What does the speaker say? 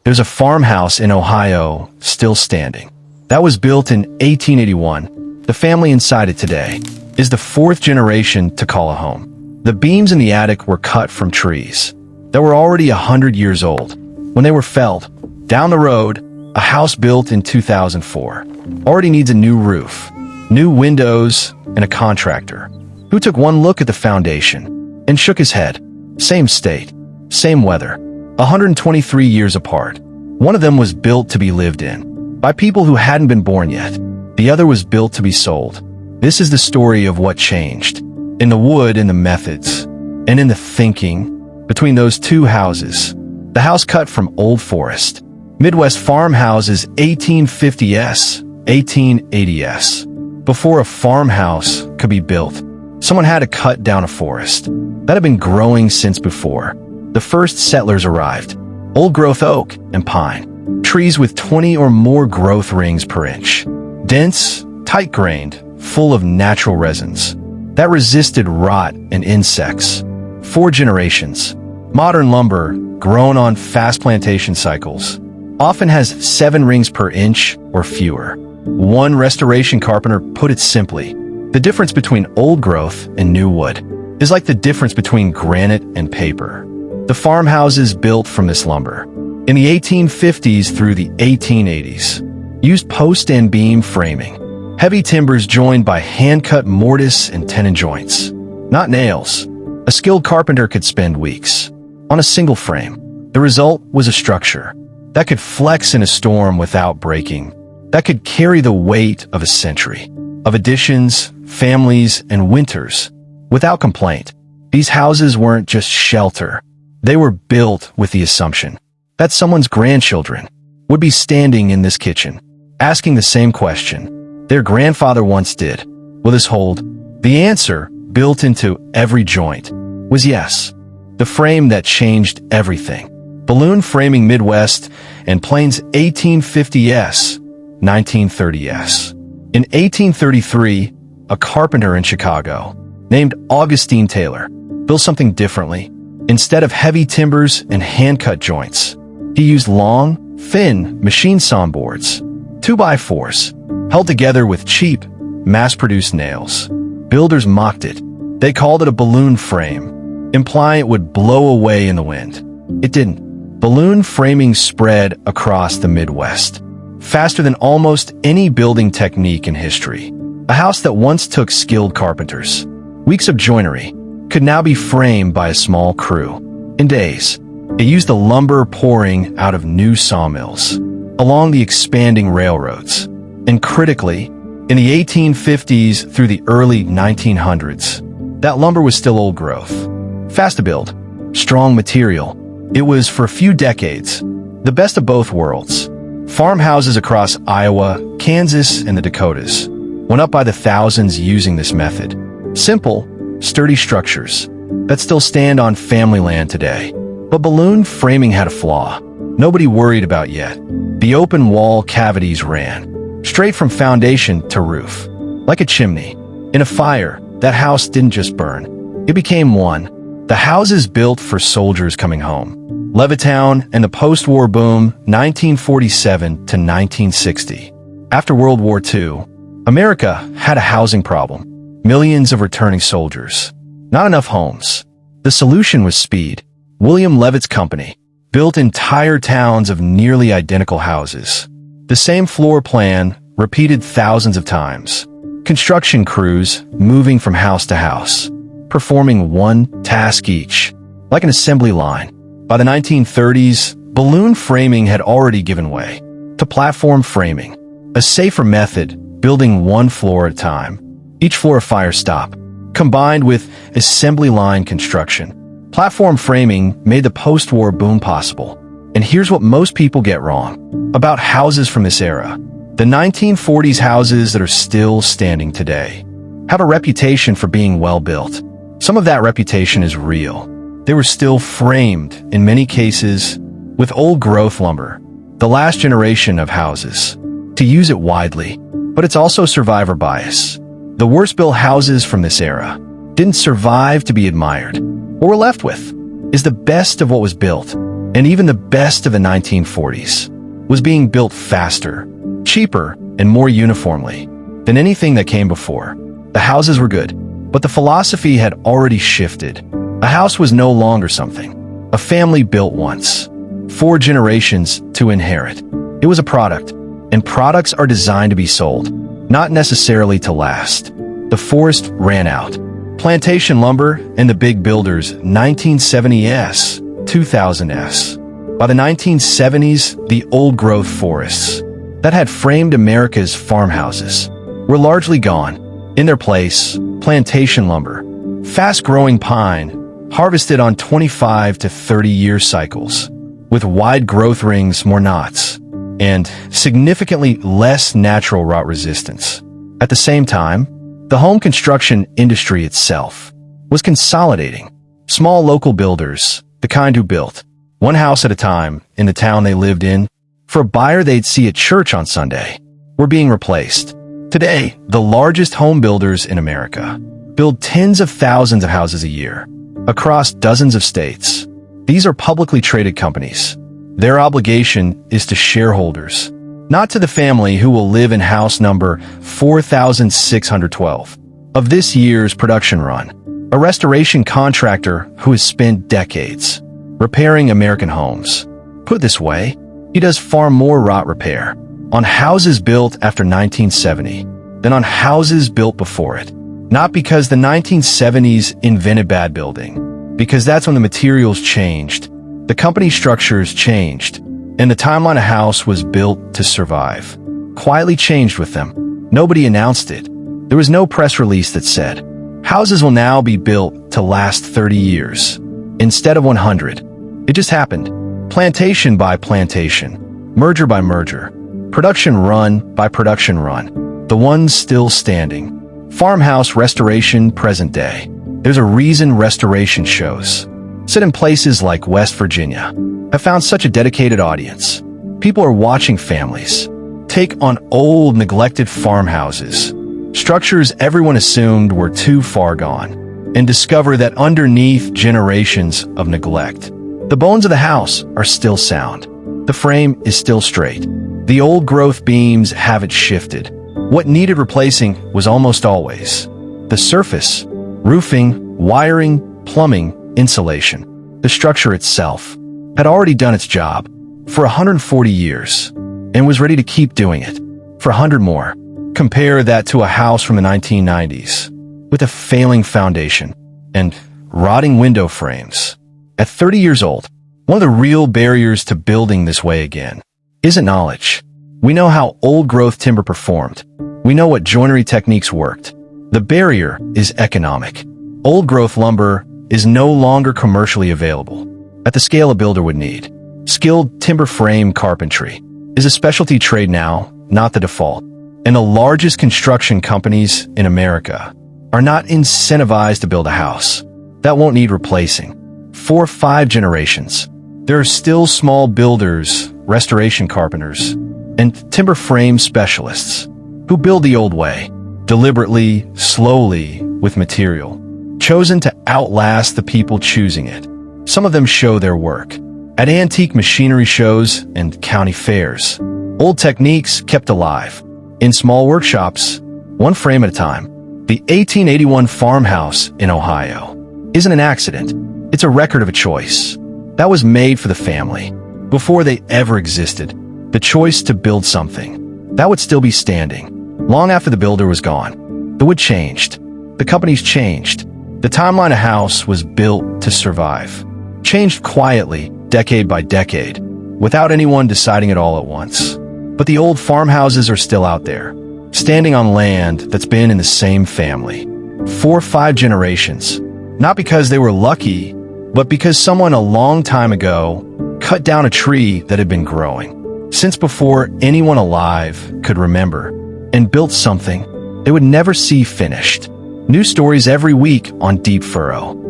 There's a farmhouse in Ohio still standing. That was built in 1881. The family inside it today is the fourth generation to call a home. The beams in the attic were cut from trees that were already 100 years old when they were felled. Down the road, a house built in 2004 already needs a new roof, new windows, and a contractor who took one look at the foundation and shook his head. Same state, same weather, 123 years apart. One of them was built to be lived in by people who hadn't been born yet. The other was built to be sold. This is the story of what changed in the wood, in the methods, and in the thinking between those two houses. The house cut from old forest, Midwest Farmhouses, 1850s, 1880s. Before a farmhouse could be built, someone had to cut down a forest that had been growing since before the first settlers arrived. Old-growth oak and pine, trees with 20 or more growth rings per inch. Dense, tight-grained, full of natural resins that resisted rot and insects. 4 generations. Modern lumber, grown on fast plantation cycles, often has 7 rings per inch or fewer. One restoration carpenter put it simply: the difference between old growth and new wood is like the difference between granite and paper. The farmhouses built from this lumber in the 1850s through the 1880s used post and beam framing, heavy timbers joined by hand-cut mortise and tenon joints, not nails. A skilled carpenter could spend weeks on a single frame. The result was a structure that could flex in a storm without breaking, that could carry the weight of a century of additions, families, and winters without complaint. These houses weren't just shelter. They were built with the assumption that someone's grandchildren would be standing in this kitchen, asking the same question their grandfather once did: will this hold? The answer, built into every joint, was yes. The frame that changed everything. Balloon framing, Midwest and Plains, 1850s, 1930s. In 1833, a carpenter in Chicago named Augustine Taylor built something differently. Instead of heavy timbers and hand-cut joints, he used long, thin machine sawn boards, 2x4s, held together with cheap, mass-produced nails. Builders mocked it. They called it a balloon frame, implying it would blow away in the wind. It didn't. Balloon framing spread across the Midwest, faster than almost any building technique in history. A house that once took skilled carpenters weeks of joinery could now be framed by a small crew. In days, it used the lumber pouring out of new sawmills along the expanding railroads. And critically, in the 1850s through the early 1900s, that lumber was still old growth. Fast to build, strong material. It was, for a few decades, the best of both worlds. Farmhouses across Iowa, Kansas, and the Dakotas went up by the thousands using this method. Simple, sturdy structures that still stand on family land today. But balloon framing had a flaw nobody worried about yet. The open wall cavities ran straight from foundation to roof, like a chimney. In a fire, that house didn't just burn, it became one. The houses built for soldiers coming home. Levittown and the post-war boom, 1947 to 1960. After World War II, America had a housing problem. Millions of returning soldiers. Not enough homes. The solution was speed. William Levitt's company built entire towns of nearly identical houses. The same floor plan, repeated thousands of times. Construction crews moving from house to house, performing one task each, like an assembly line. By the 1930s, balloon framing had already given way to platform framing, a safer method, building one floor at a time. Each floor a fire stop, combined with assembly line construction. Platform framing made the post-war boom possible. And here's what most people get wrong about houses from this era. The 1940s houses that are still standing today have a reputation for being well-built. Some of that reputation is real. They were still framed, in many cases, with old-growth lumber, the last generation of houses, to use it widely. But it's also survivor bias. The worst-built houses from this era didn't survive to be admired. What we're left with is the best of what was built, And even the best of the 1940s was being built faster, cheaper, and more uniformly than anything that came before. The houses were good, but the philosophy had already shifted. A house was no longer something a family built once, 4 generations to inherit. It was a product, and products are designed to be sold, not necessarily to last. The forest ran out. Plantation Lumber and the big builders 1970s, 2000s. By the 1970s, the old-growth forests that had framed America's farmhouses were largely gone. In their place, plantation lumber, fast-growing pine, harvested on 25 to 30-year cycles, with wide growth rings, more knots, and significantly less natural rot resistance. At the same time, the home construction industry itself was consolidating. Small local builders, the kind who built one house at a time in the town they lived in, for a buyer they'd see at church on Sunday, were being replaced. Today, the largest home builders in America build tens of thousands of houses a year across dozens of states. These are publicly traded companies. Their obligation is to shareholders, not to the family who will live in house number 4612 of this year's production run. A restoration contractor who has spent decades repairing American homes. Put this way, he does far more rot repair on houses built after 1970 than on houses built before it. Not because the 1970s invented bad building, because that's when the materials changed, the company structures changed, and the timeline a house was built to survive. Quietly changed with them. Nobody announced it. There was no press release that said, houses will now be built to last 30 years instead of 100. It just happened. Plantation by plantation, merger by merger, production run by production run. The ones still standing. Farmhouse restoration present day. There's a reason restoration shows, set in places like West Virginia, have found such a dedicated audience. People are watching families take on old, neglected farmhouses, structures everyone assumed were too far gone, and discover that underneath generations of neglect, the bones of the house are still sound. The frame is still straight. The old-growth beams haven't shifted. What needed replacing was almost always the surface, roofing, wiring, plumbing, insulation. The structure itself had already done its job for 140 years and was ready to keep doing it for 100 more. Compare that to a house from the 1990s with a failing foundation and rotting window frames. At 30 years old, one of the real barriers to building this way again isn't knowledge. We know how old-growth timber performed. We know what joinery techniques worked. The barrier is economic. Old-growth lumber is no longer commercially available at the scale a builder would need. Skilled timber frame carpentry is a specialty trade now, not the default. And the largest construction companies in America are not incentivized to build a house that won't need replacing. 4 or 5 generations, there are still small builders, restoration carpenters, and timber frame specialists who build the old way, deliberately, slowly, with material chosen to outlast the people choosing it. Some of them show their work at antique machinery shows and county fairs. Old techniques kept alive in small workshops, one frame at a time. The 1881 farmhouse in Ohio isn't an accident. It's a record of a choice that was made for the family before they ever existed. The choice to build something that would still be standing long after the builder was gone. The wood changed. The companies changed. The timeline a house was built to survive changed quietly, decade by decade, without anyone deciding it all at once. But the old farmhouses are still out there, standing on land that's been in the same family 4 or 5 generations, not because they were lucky, but because someone a long time ago cut down a tree that had been growing since before anyone alive could remember, and built something they would never see finished. New stories every week on Deep Furrow.